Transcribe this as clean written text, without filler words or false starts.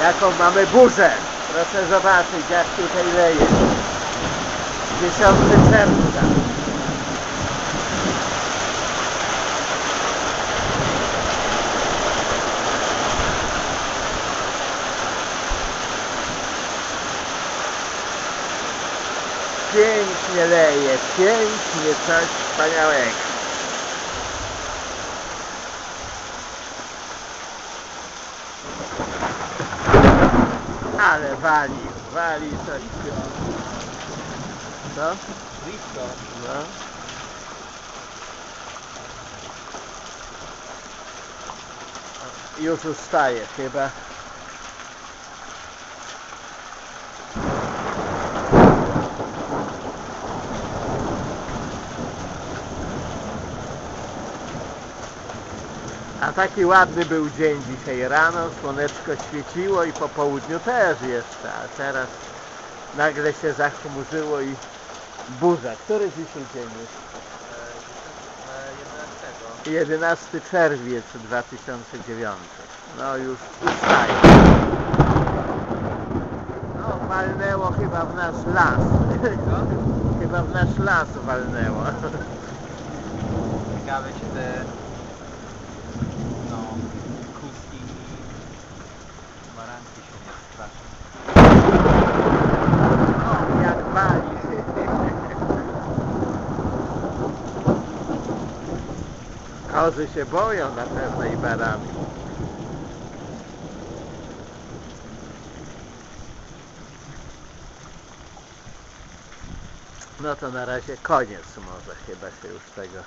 Jaką mamy burzę. Proszę zobaczyć, jak tutaj leje. 10 czerwca. Pięknie leje, pięknie, coś wspaniałego. Ale wali coś. Co? Blisko. No. Już ustaje chyba. A taki ładny był dzień dzisiaj rano, słoneczko świeciło i po południu też jeszcze, a teraz nagle się zachmurzyło i burza. Który dzisiaj dzień jest? 11 czerwiec 2009. No już ustaje. No walnęło chyba w nasz las. Chyba w nasz las walnęło. Ciekawe czy te kuski i baranki się nie straszą. O, jak wali. Kozy się boją na pewno i barany. No to na razie koniec, może chyba się już tego